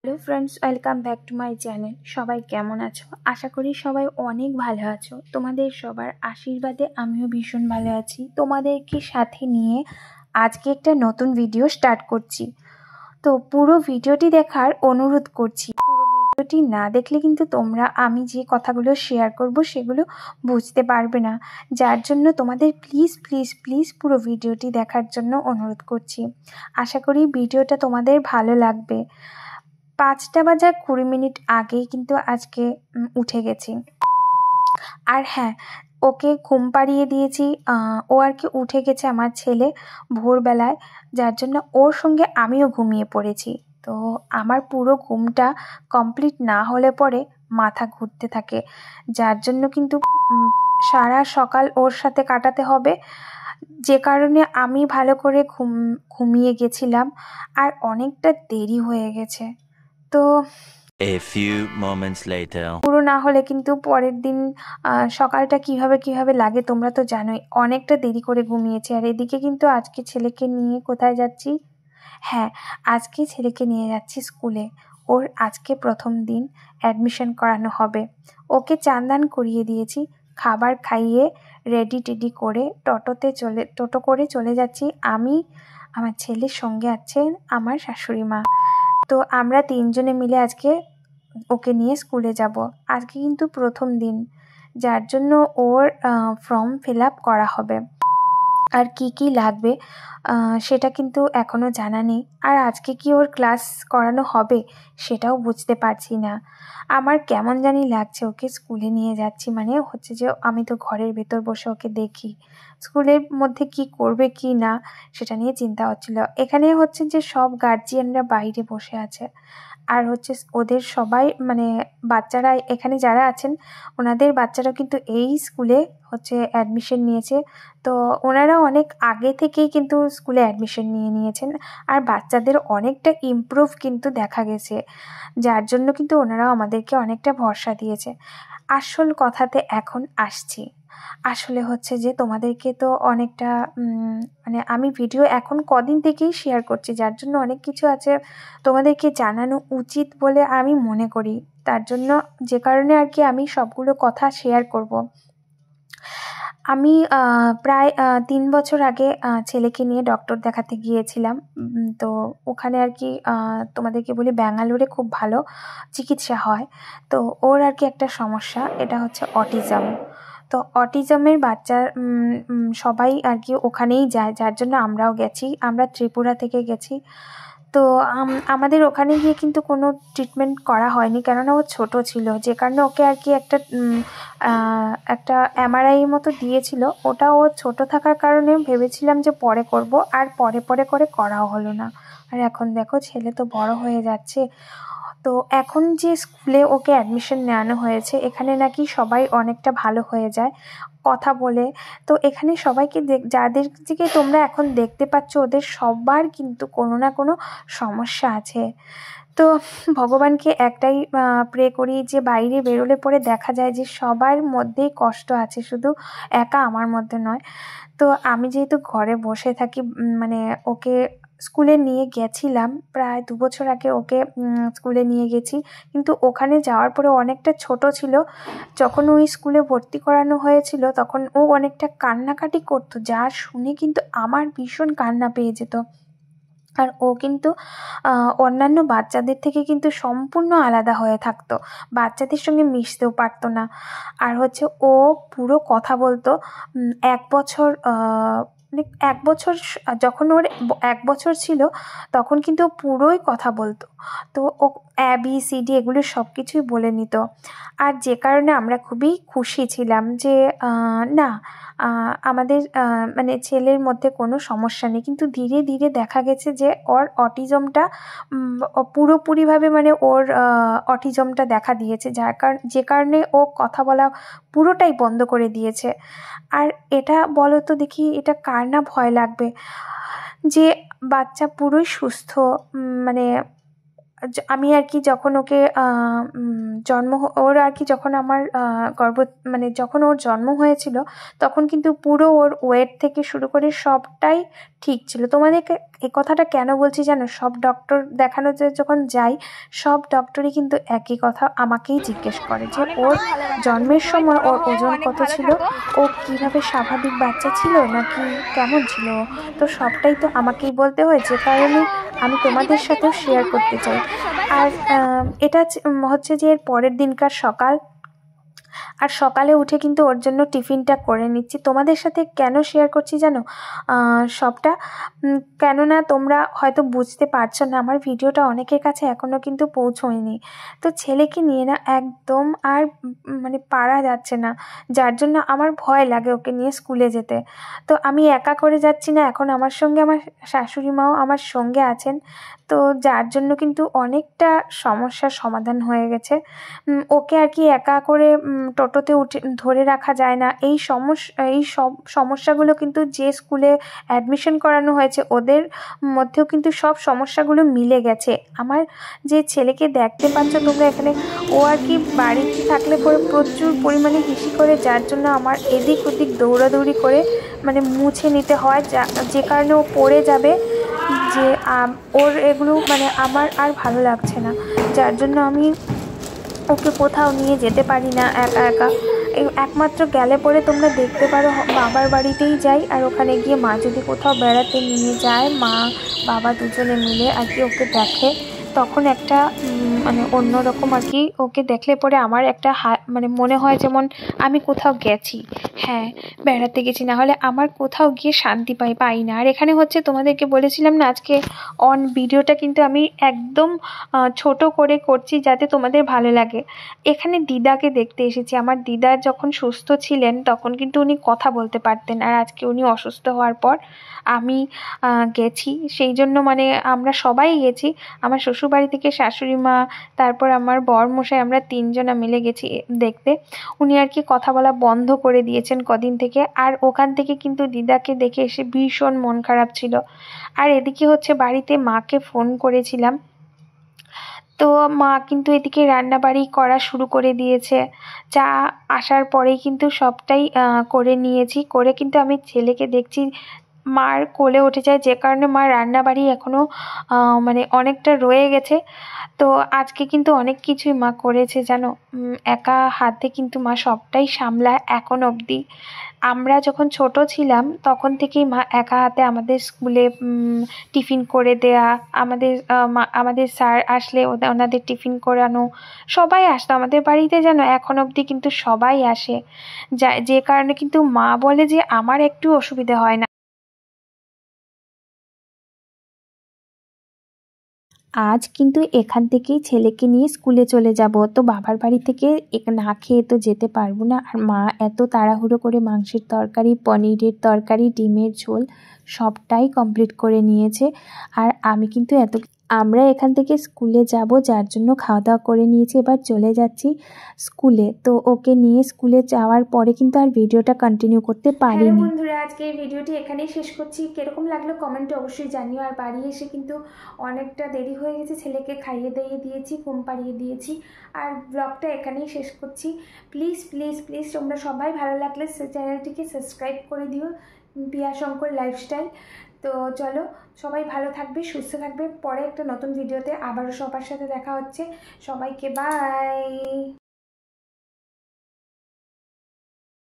Hello friends, welcome back to my channel. সবাই কেমন আছো? আশা করি সবাই অনেক ভালো আছো। তোমাদের সবার আশীর্বাদে আমিও ভীষণ ভালো আছি। তোমাদেরকে সাথে নিয়ে আজকে একটা নতুন ভিডিও স্টার্ট করছি। তো পুরো ভিডিওটি দেখার অনুরোধ করছি। পুরো ভিডিওটি না দেখলে কিন্তু তোমরা আমি যে কথাগুলো শেয়ার করব সেগুলো বুঝতে পারবে না, যার জন্য তোমাদের প্লিজ প্লিজ প্লিজ পুরো ভিডিওটি দেখার জন্য অনুরোধ করছি। আশা করি ভিডিওটা তোমাদের ভালো লাগবে। 5টা বাজার 20 মিনিট আগেই কিন্তু আজকে উঠে গেছি। আর হ্যাঁ, ওকে ঘুম পাড়িয়ে দিয়েছি। ও আর কি উঠে গেছে আমার ছেলে ভোরবেলায়, যার জন্য ওর সঙ্গে আমিও ঘুমিয়ে পড়েছি। তো আমার পুরো ঘুমটা কমপ্লিট না হলে পরে মাথা ঘুরতে থাকে, যার জন্য কিন্তু সারা সকাল ওর সাথে কাটাতে হবে, যে কারণে আমি ভালো করে ঘুমিয়ে গেছিলাম আর অনেকটা দেরি হয়ে গেছে। তো A few moments later. পুরো না হলে কিন্তু পরের দিন সকালটা কিভাবে লাগে তোমরা তো জানোই। অনেকটা দেরি করে ঘুমিয়েছি। আর এদিকে কিন্তু আজকে ছেলেকে নিয়ে কোথায় যাচ্ছি? হ্যাঁ, আজকে ছেলেকে নিয়ে যাচ্ছি স্কুলে। ওর আজকে প্রথম দিন, অ্যাডমিশন করানো হবে। ওকে চান করিয়ে দিয়েছি, খাবার খাইয়ে রেডি টেডি করে টোটো করে চলে যাচ্ছি। আমি, আমার ছেলের সঙ্গে আছেন আমার শাশুড়ি মা। তো আমরা 3 জনে মিলে আজকে ওকে নিয়ে স্কুলে যাব। আজকে কিন্তু প্রথম দিন, যার জন্য ওর ফর্ম ফিল আপ করা হবে। আর কি লাগবে সেটা কিন্তু এখনও জানা নেই। আর আজকে কি ওর ক্লাস করানো হবে সেটাও বুঝতে পারছি না। আমার কেমন জানি লাগছে ওকে স্কুলে নিয়ে যাচ্ছি, মানে হচ্ছে যে আমি তো ঘরের ভেতর বসে ওকে দেখি, স্কুলের মধ্যে কি করবে কি না সেটা নিয়ে চিন্তা হচ্ছিল। এখানে হচ্ছে যে সব গার্জিয়ানরা বাইরে বসে আছে, আর হচ্ছে ওদের সবাই মানে বাচ্চারা এখানে যারা আছেন ওনাদের বাচ্চারা কিন্তু এই স্কুলে হচ্ছে অ্যাডমিশন নিয়েছে। তো ওনারা অনেক আগে থেকেই কিন্তু স্কুলে অ্যাডমিশন নিয়েছেন, আর বাচ্চাদের অনেকটা ইমপ্রুভ কিন্তু দেখা গেছে, যার জন্য কিন্তু ওনারাও আমাদেরকে অনেকটা ভরসা দিয়েছে। আসল কথাতে এখন আসছি। আসলে হচ্ছে যে তোমাদেরকে তো অনেকটা মানে আমি ভিডিও এখন কদিন থেকেই শেয়ার করছি, যার জন্য অনেক কিছু আছে তোমাদেরকে জানানো উচিত বলে আমি মনে করি। তার জন্য যে কারণে আর কি আমি সবগুলো কথা শেয়ার করব। আমি প্রায় 3 বছর আগে ছেলেকে নিয়ে ডক্টর দেখাতে গিয়েছিলাম। তো ওখানে আর কি তোমাদেরকে বলি ব্যাঙ্গালোরে খুব ভালো চিকিৎসা হয়। তো ওর আর কি একটা সমস্যা, এটা হচ্ছে অটিজম। তো অটিজমের বাচ্চা সবাই আর কি ওখানেই যায়, যার জন্য আমরাও গেছি। আমরা ত্রিপুরা থেকে গেছি। তো আমাদের ওখানে গিয়ে কিন্তু কোনো ট্রিটমেন্ট করা হয়নি, কেননা ও ছোট ছিল, যে কারণে ওকে আর কি একটা এমআরআই মতো দিয়েছিল। ওটা ও ছোট থাকার কারণে ভেবেছিলাম যে পরে করব, আর পরে করে করাও হলো না। আর এখন দেখো ছেলে তো বড় হয়ে যাচ্ছে। তো এখন যে স্কুলে ওকে অ্যাডমিশন নেওয়ানো হয়েছে, এখানে নাকি সবাই অনেকটা ভালো হয়ে যায় কথা বলে। তো এখানে সবাইকে যাদের দিকে তোমরা এখন দেখতে পাচ্ছ ওদের সবার কিন্তু কোনো না কোনো সমস্যা আছে। তো ভগবানকে একটাই প্রে করি যে বাইরে বেরোলে পরে দেখা যায় যে সবার মধ্যেই কষ্ট আছে, শুধু একা আমার মধ্যে নয়। তো আমি যেহেতু ঘরে বসে থাকি, মানে ওকে স্কুলে নিয়ে গেছিলাম প্রায় 2 বছর আগে, ওকে স্কুলে নিয়ে গেছি। কিন্তু ওখানে যাওয়ার পরে অনেকটা ছোট ছিল। যখন ওই স্কুলে ভর্তি করানো হয়েছিল তখন ও অনেকটা কান্নাকাটি করতো, যা শুনে কিন্তু আমার ভীষণ কান্না পেয়ে যেত। আর ও কিন্তু অন্যান্য বাচ্চাদের থেকে কিন্তু সম্পূর্ণ আলাদা হয়ে থাকতো, বাচ্চাদের সঙ্গে মিশতেও পারতো না। আর হচ্ছে ও পুরো কথা বলতো 1 বছর, মানে 1 বছর যখন ওর 1 বছর ছিল তখন কিন্তু ও পুরোই কথা বলতো। তো ও ABCD এগুলো সব কিছুই বলে নিত। আর যে কারণে আমরা খুবই খুশি ছিলাম যে না আমাদের মানে ছেলের মধ্যে কোনো সমস্যা নেই। কিন্তু ধীরে ধীরে দেখা গেছে যে ওর অটিজমটা পুরোপুরিভাবে মানে ওর অটিজমটা দেখা দিয়েছে, যে কারণে ও কথা বলা পুরোটাই বন্ধ করে দিয়েছে। আর এটা বলো তো দেখি, এটা কার না ভয় লাগবে যে বাচ্চা পুরোই সুস্থ, মানে আমি আর কি যখন ওকে ওর আর কি যখন আমার মানে যখন ওর জন্ম হয়েছিল তখন কিন্তু পুরো ওর ওয়েট থেকে শুরু করে সবটাই ঠিক ছিল। তোমাদেরকে এই কথাটা কেন বলছি জানো, সব ডক্টর দেখানো যখন যাই সব ডক্টরই কিন্তু একই কথা আমাকেই জিজ্ঞেস করে যে ওর জন্মের সময় ওর ওজন কত ছিল, ও কিভাবে স্বাভাবিক বাচ্চা ছিল নাকি কেমন ছিল। তো সবটাই তো আমাকেই বলতে হয়, যে কারণে আমি তোমাদের সাথেও শেয়ার করতে চাই। আর এটা হচ্ছে যে এর পরের দিনকার সকাল, আর সকালে উঠে কিন্তু ওর জন্য টিফিনটা করে নিচ্ছি। তোমাদের সাথে কেন শেয়ার করছি জানো সবটা, কেননা তোমরা হয়তো বুঝতে পারছো না, আমার ভিডিওটা অনেকের কাছে এখনও কিন্তু পৌঁছয়নি। তো ছেলেকে নিয়ে না একদম আর মানে পারা যাচ্ছে না, যার জন্য আমার ভয় লাগে ওকে নিয়ে স্কুলে যেতে। তো আমি একা করে যাচ্ছি না, এখন আমার সঙ্গে আমার শাশুড়ি মাও আমার সঙ্গে আছেন। তো যার জন্য কিন্তু অনেকটা সমস্যার সমাধান হয়ে গেছে। ওকে আর কি একা করে টোটোতে উঠে ধরে রাখা যায় না। এই সব সমস্যাগুলো কিন্তু যে স্কুলে অ্যাডমিশন করানো হয়েছে ওদের মধ্যেও কিন্তু সব সমস্যাগুলো মিলে গেছে। আমার যে ছেলেকে দেখতে পাচ্ছ তোমরা এখানে, ও আর কি বাড়িতে থাকলে পরে প্রচুর পরিমাণে হিসি করে, যার জন্য আমার এদিক ওদিক দৌড়াদৌড়ি করে মানে মুছে নিতে হয়, যে কারণে ও পড়ে যাবে, যে ওর এগুলো মানে আমার আর ভালো লাগছে না, যার জন্য আমি ওকে কোথাও নিয়ে যেতে পারি না একা একা। একমাত্র গেলে পরে তোমরা দেখতে পারো বাবার বাড়িতেই যাই, আর ওখানে গিয়ে মা যদি কোথাও বেড়াতে নিয়ে যায়, মা বাবা দুজনে মিলে আর কি ওকে দেখে, তখন একটা মানে অন্যরকম আর কি ওকে দেখলে পরে আমার একটা মানে মনে হয় যেমন আমি কোথাও গেছি, হ্যাঁ বেড়াতে গেছি, না হলে আমার কোথাও গিয়ে শান্তি পাই না। আর এখানে হচ্ছে তোমাদেরকে বলেছিলাম না আজকে ভিডিওটা কিন্তু আমি একদম ছোট করে করছি যাতে তোমাদের ভালো লাগে। এখানে দিদাকে দেখতে এসেছি। আমার দিদা যখন সুস্থ ছিলেন তখন কিন্তু উনি কথা বলতে পারতেন, আর আজকে উনি অসুস্থ হওয়ার পর আমি গেছি, সেই জন্য মানে আমরা সবাই গেছি, আমার শ্বশুরবাড়ি থেকে শাশুড়ি মা, তারপর আমার বরমশাই, আমরা তিনজনা মিলে গেছি দেখতে। উনি আর কি কথা বলা বন্ধ করে দিয়েছেন কদিন থেকে, আর ওখান থেকে কিন্তু দিদাকে দেখে এসে ভীষণ মন খারাপ ছিল। আর এদিকে হচ্ছে বাড়িতে মাকে ফোন করেছিলাম, তো মা কিন্তু এদিকে রান্নাবাড়ি করা শুরু করে দিয়েছে। চা আসার পরেই কিন্তু সবটাই করে নিয়েছি, করে কিন্তু আমি ছেলেকে দেখছি মার কোলে উঠে যায়, যে কারণে মা রান্নাবাড়ি এখনও মানে অনেকটা রয়ে গেছে। তো আজকে কিন্তু অনেক কিছুই মা করেছে জানো, একা হাতে কিন্তু মা সবটাই সামলায় এখন অবধি। আমরা যখন ছোট ছিলাম তখন থেকেই মা একা হাতে আমাদের স্কুলে টিফিন করে দেয়া, আমাদের স্যার আসলে ওনাদের টিফিন করানো, সবাই আসতো আমাদের বাড়িতে যেন এখন অবধি কিন্তু সবাই আসে, যে কারণে কিন্তু মা বলে যে আমার একটু অসুবিধা হয় না। আজ কিন্তু এখান থেকেই ছেলেকে নিয়ে স্কুলে চলে যাব, তো বাবার বাড়ি থেকে না খেয়ে তো যেতে পারবো না। আর মা এত তাড়াহুড়ো করে মাংসের তরকারি, পনিরের তরকারি, ডিমের ঝোল সবটাই কমপ্লিট করে নিয়েছে, আর আমি কিন্তু আমরা এখান থেকে স্কুলে যাব, যার জন্য খাওয়া দাওয়া করে নিয়েছি, এবার চলে যাচ্ছি স্কুলে। তো ওকে নিয়ে স্কুলে যাওয়ার পরে কিন্তু আর ভিডিওটা কন্টিনিউ করতে পারিনি। হ্যালো বন্ধুরা, আজকে এই ভিডিওটি এখানেই শেষ করছি। কিরকম লাগলো কমেন্টে অবশ্যই জানিও। আর বাড়ি এসে কিন্তু অনেকটা দেরি হয়ে গেছে, ছেলেকে খাইয়ে দাইয়ে দিয়েছি, ঘুম পাড়িয়ে দিয়েছি, আর ব্লগটা এখানেই শেষ করছি। প্লিজ প্লিজ প্লিজ তোমরা সবাই ভালো লাগলে চ্যানেলটিকে সাবস্ক্রাইব করে দিও, পিয়া শঙ্কর লাইফস্টাইল। তো চলো, সবাই ভালো থাকবে, সুস্থ থাকবে, পরে একটা নতুন ভিডিওতে আবারও সবার সাথে দেখা হচ্ছে। সবাইকে বাই।